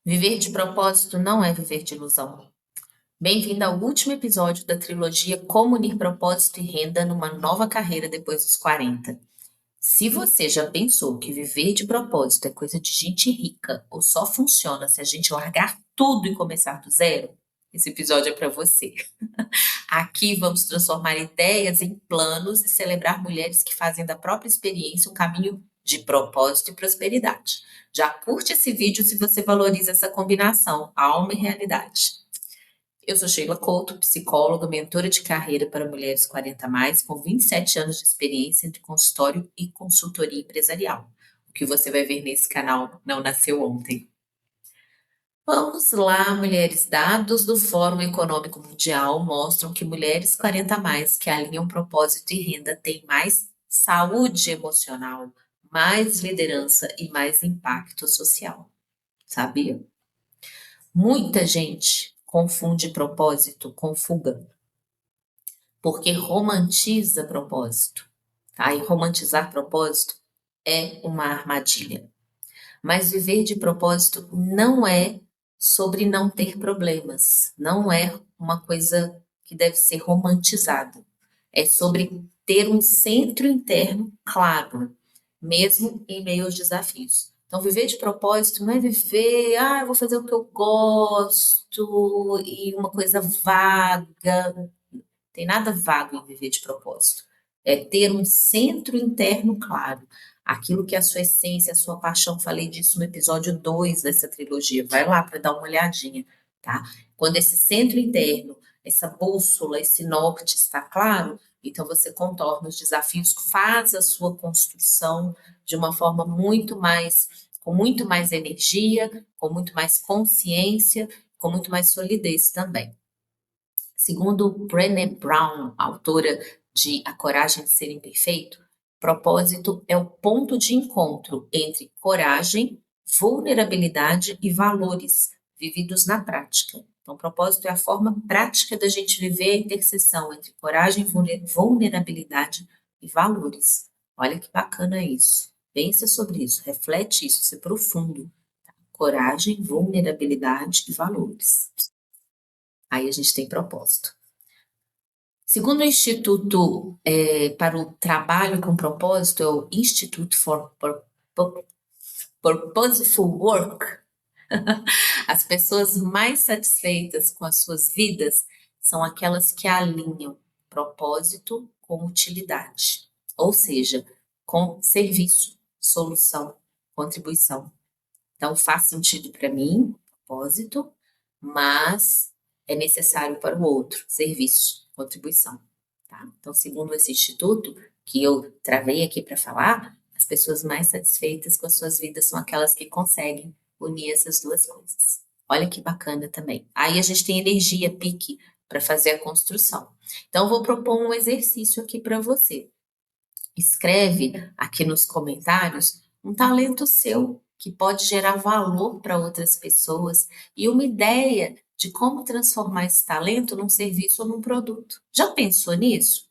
Viver de propósito não é viver de ilusão. Bem-vindo ao último episódio da trilogia Como unir propósito e renda numa nova carreira depois dos 40. Se você já pensou que viver de propósito é coisa de gente rica ou só funciona se a gente largar tudo e começar do zero, esse episódio é para você. Aqui vamos transformar ideias em planos e celebrar mulheres que fazem da própria experiência um caminho de propósito e prosperidade. Já curte esse vídeo se você valoriza essa combinação, alma e realidade. Eu sou Sheila Couto, psicóloga, mentora de carreira para mulheres 40 a mais, com 27 anos de experiência entre consultório e consultoria empresarial. O que você vai ver nesse canal não nasceu ontem. Vamos lá, mulheres. Dados do Fórum Econômico Mundial mostram que mulheres 40 a mais que alinham propósito e renda têm mais saúde emocional, mais liderança e mais impacto social. Sabia? Muita gente confunde propósito com fuga, porque romantiza propósito, tá? E romantizar propósito é uma armadilha. Mas viver de propósito não é sobre não ter problemas, não é uma coisa que deve ser romantizada. É sobre ter um centro interno claro, mesmo em meio aos desafios. Então, viver de propósito não é viver, eu vou fazer o que eu gosto e uma coisa vaga. Tem nada vago em viver de propósito. É ter um centro interno claro. Aquilo que é a sua essência, a sua paixão. Falei disso no episódio 2 dessa trilogia. Vai lá para dar uma olhadinha, tá? Quando esse centro interno, essa bússola, esse norte está claro, então você contorna os desafios, faz a sua construção de uma forma com muito mais energia, com muito mais consciência, com muito mais solidez também. Segundo Brené Brown, autora de A Coragem de Ser Imperfeito, propósito é o ponto de encontro entre coragem, vulnerabilidade e valores vividos na prática. Então, propósito é a forma prática da gente viver a interseção entre coragem, vulnerabilidade e valores. Olha que bacana isso. Pensa sobre isso, reflete isso, isso é profundo. Coragem, vulnerabilidade e valores. Aí a gente tem propósito. Segundo o Instituto para o Trabalho com Propósito, é o Institute for Purposeful Work, as pessoas mais satisfeitas com as suas vidas são aquelas que alinham propósito com utilidade, ou seja, com serviço, solução, contribuição. Então, faz sentido para mim, propósito, mas é necessário para o outro, serviço, contribuição. Tá? Então, segundo esse instituto, que eu travei aqui para falar, as pessoas mais satisfeitas com as suas vidas são aquelas que conseguem unir essas duas coisas. Olha que bacana também. Aí a gente tem energia, pique, para fazer a construção. Então, eu vou propor um exercício aqui para você. Escreve aqui nos comentários um talento seu que pode gerar valor para outras pessoas e uma ideia de como transformar esse talento num serviço ou num produto. Já pensou nisso?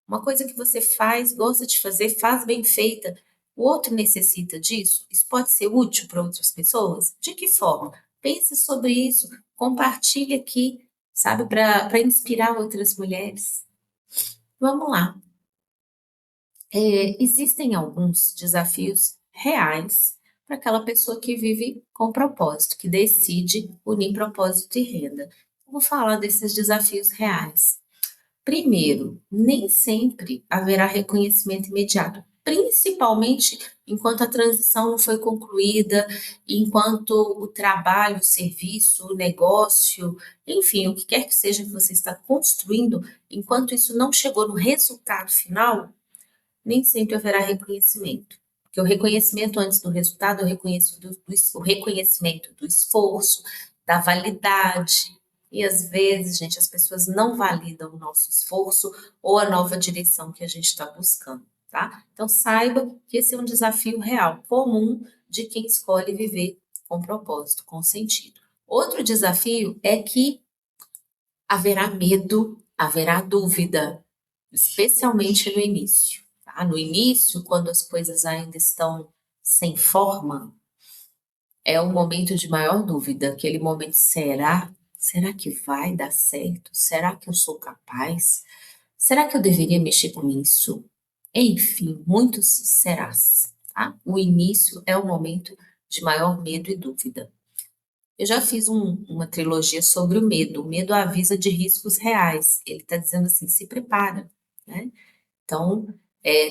Uma coisa que você faz, gosta de fazer, faz bem feita, o outro necessita disso? Isso pode ser útil para outras pessoas? De que forma? Pense sobre isso, compartilhe aqui, sabe, para inspirar outras mulheres. Vamos lá. Existem alguns desafios reais para aquela pessoa que vive com propósito, que decide unir propósito e renda. Eu vou falar desses desafios reais. Primeiro, nem sempre haverá reconhecimento imediato, principalmente enquanto a transição não foi concluída, enquanto o trabalho, o serviço, o negócio, enfim, o que quer que seja que você está construindo, enquanto isso não chegou no resultado final, nem sempre haverá reconhecimento. Porque o reconhecimento antes do resultado é o reconhecimento do esforço, da validade. E às vezes, gente, as pessoas não validam o nosso esforço ou a nova direção que a gente está buscando, tá? Então, saiba que esse é um desafio real, comum de quem escolhe viver com propósito, com sentido. Outro desafio é que haverá medo, haverá dúvida, especialmente no início. Tá? No início, quando as coisas ainda estão sem forma, É o momento de maior dúvida, aquele momento, será? Será que vai dar certo? Será que eu sou capaz? Será que eu deveria mexer com isso? Enfim, muitos serás, tá? O início é o momento de maior medo e dúvida. Eu já fiz uma trilogia sobre o medo. O medo avisa de riscos reais. Ele está dizendo assim, se prepara, né? Então,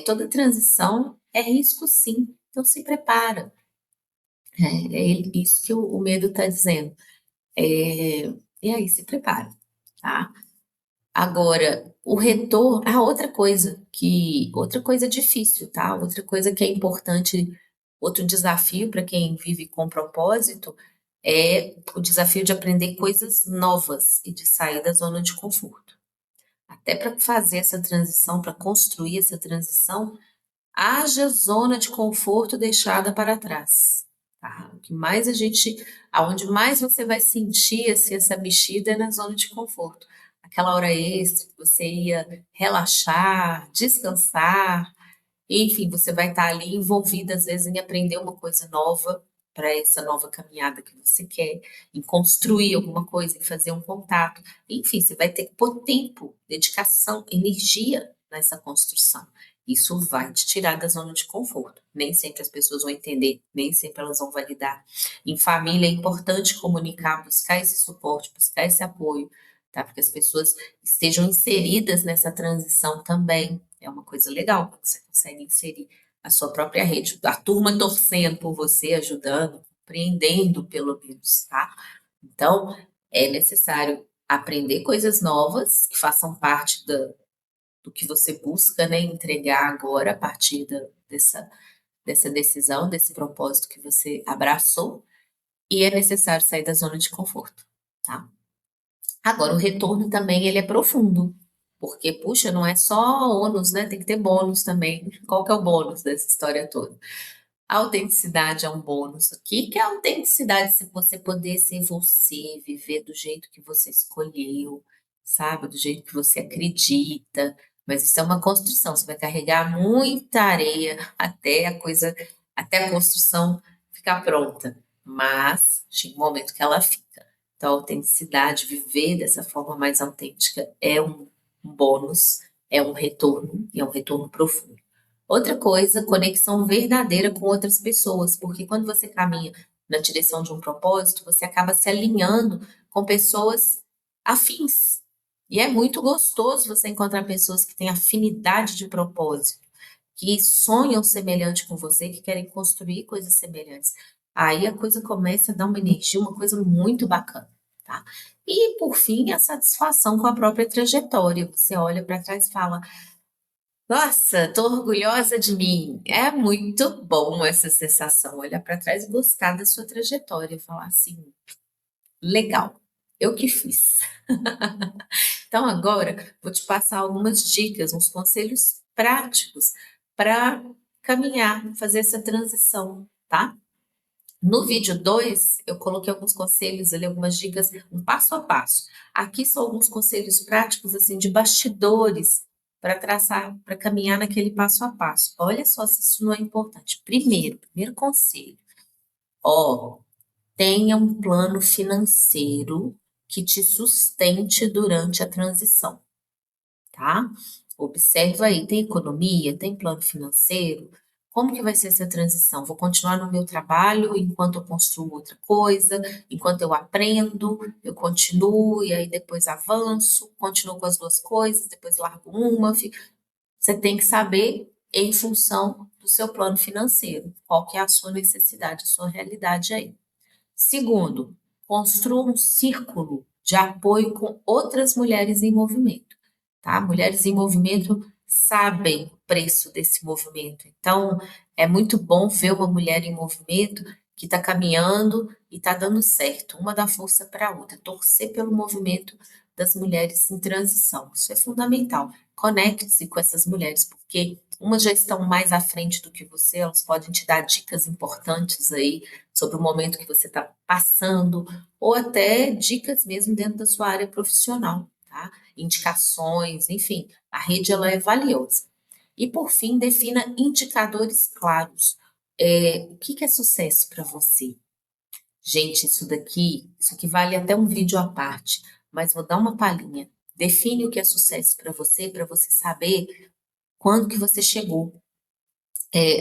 toda transição é risco sim. Então, se prepara. Isso que o medo está dizendo. É, e aí, se prepara, tá? Agora, o retorno, outra coisa difícil, tá? Outra coisa que é importante, outro desafio para quem vive com propósito é o desafio de aprender coisas novas e de sair da zona de conforto. Até para fazer essa transição, para construir essa transição, haja zona de conforto deixada para trás, tá? O que mais aonde mais você vai sentir assim, essa mexida é na zona de conforto. Aquela hora extra que você ia relaxar, descansar, enfim, você vai estar ali envolvida às vezes em aprender uma coisa nova para essa nova caminhada que você quer, em construir alguma coisa, em fazer um contato. Enfim, você vai ter que pôr tempo, dedicação, energia nessa construção. Isso vai te tirar da zona de conforto. Nem sempre as pessoas vão entender, nem sempre elas vão validar. Em família é importante comunicar, buscar esse suporte, buscar esse apoio, tá? Porque as pessoas estejam inseridas nessa transição também. É uma coisa legal, porque você consegue inserir a sua própria rede, a turma torcendo por você, ajudando, compreendendo pelo menos, tá? Então, é necessário aprender coisas novas que façam parte do que você busca, né, entregar agora a partir dessa decisão, desse propósito que você abraçou, e é necessário sair da zona de conforto, tá? Agora, o retorno também ele é profundo, porque, puxa, não é só ônus, né? Tem que ter bônus também. Qual que é o bônus dessa história toda? A autenticidade é um bônus aqui, que é a autenticidade se você poder ser você, viver do jeito que você escolheu, sabe? Do jeito que você acredita. Mas isso é uma construção, você vai carregar muita areia até a construção ficar pronta. Mas chega um momento que ela fica. Então, a autenticidade, viver dessa forma mais autêntica é um bônus, é um retorno, e é um retorno profundo. Outra coisa, conexão verdadeira com outras pessoas, porque quando você caminha na direção de um propósito, você acaba se alinhando com pessoas afins. E é muito gostoso você encontrar pessoas que têm afinidade de propósito, que sonham semelhante com você, que querem construir coisas semelhantes. Aí a coisa começa a dar uma energia, uma coisa muito bacana, tá? E por fim, a satisfação com a própria trajetória. Você olha para trás e fala: nossa, tô orgulhosa de mim. É muito bom essa sensação, olhar para trás e gostar da sua trajetória, falar assim, legal, eu que fiz. Então agora vou te passar algumas dicas, uns conselhos práticos para caminhar, fazer essa transição, tá? No vídeo 2, eu coloquei alguns conselhos ali, algumas dicas, um passo a passo. Aqui são alguns conselhos práticos, assim, de bastidores, para traçar, para caminhar naquele passo a passo. Olha só se isso não é importante. Primeiro conselho, ó, tenha um plano financeiro que te sustente durante a transição, tá? Observa aí, tem economia, tem plano financeiro? Como que vai ser essa transição? Vou continuar no meu trabalho enquanto eu construo outra coisa, enquanto eu aprendo, eu continuo e aí depois avanço, continuo com as duas coisas, depois largo uma. Você tem que saber em função do seu plano financeiro, qual que é a sua necessidade, a sua realidade aí. Segundo, construa um círculo de apoio com outras mulheres em movimento, tá? Mulheres em movimento sabem o preço desse movimento. Então, é muito bom ver uma mulher em movimento que está caminhando e está dando certo. Uma dá força para a outra. Torcer pelo movimento das mulheres em transição. Isso é fundamental. Conecte-se com essas mulheres, porque umas já estão mais à frente do que você, elas podem te dar dicas importantes aí sobre o momento que você está passando, ou até dicas mesmo dentro da sua área profissional, tá? Indicações, enfim, a rede ela é valiosa. E por fim, defina indicadores claros. O que que é sucesso para você? Gente, isso aqui vale até um vídeo à parte, mas vou dar uma palhinha. Define o que é sucesso para você saber quando que você chegou.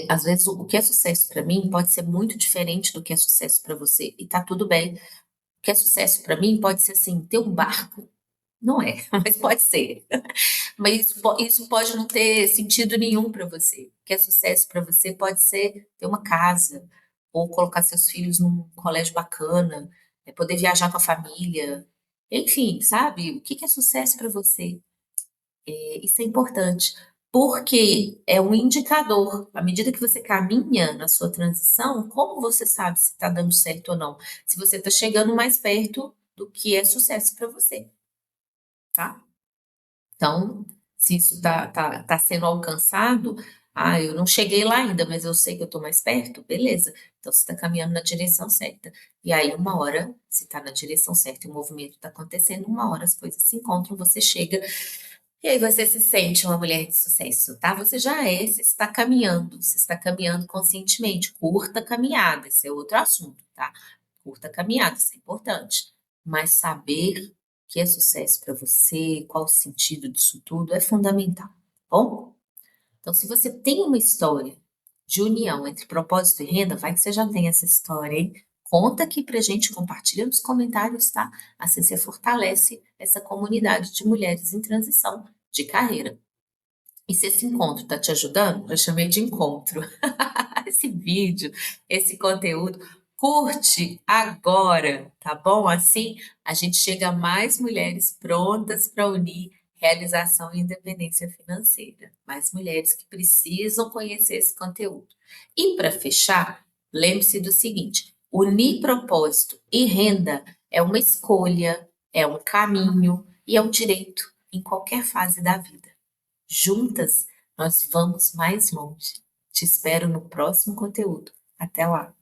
Às vezes o que é sucesso para mim pode ser muito diferente do que é sucesso para você e tá tudo bem. O que é sucesso para mim pode ser assim, ter um barco. Não é, mas pode ser. Mas isso pode não ter sentido nenhum para você. O que é sucesso para você pode ser ter uma casa, ou colocar seus filhos num colégio bacana, poder viajar com a família. Enfim, sabe? O que que é sucesso para você? Isso é importante, porque é um indicador. À medida que você caminha na sua transição, como você sabe se está dando certo ou não? Se você está chegando mais perto do que é sucesso para você, tá? Então, se isso tá sendo alcançado, eu não cheguei lá ainda, mas eu sei que eu estou mais perto, beleza. Então, você está caminhando na direção certa. E aí, uma hora, se está na direção certa e o movimento está acontecendo, uma hora as coisas se encontram, você chega e aí você se sente uma mulher de sucesso, tá? Você já é, você está caminhando conscientemente. Curta caminhada, esse é outro assunto, tá? Curta caminhada, isso é importante. Mas saber o que é sucesso para você, qual o sentido disso tudo, é fundamental, tá bom? Então, se você tem uma história de união entre propósito e renda, vai que você já tem essa história, hein? Conta aqui pra gente, compartilha nos comentários, tá? Assim você fortalece essa comunidade de mulheres em transição de carreira. E se esse encontro tá te ajudando, eu chamei de encontro. Esse vídeo, esse conteúdo, curte agora, tá bom? Assim a gente chega a mais mulheres prontas para unir realização e independência financeira. Mais mulheres que precisam conhecer esse conteúdo. E para fechar, lembre-se do seguinte: unir propósito e renda é uma escolha, é um caminho e é um direito em qualquer fase da vida. Juntas, nós vamos mais longe. Te espero no próximo conteúdo. Até lá!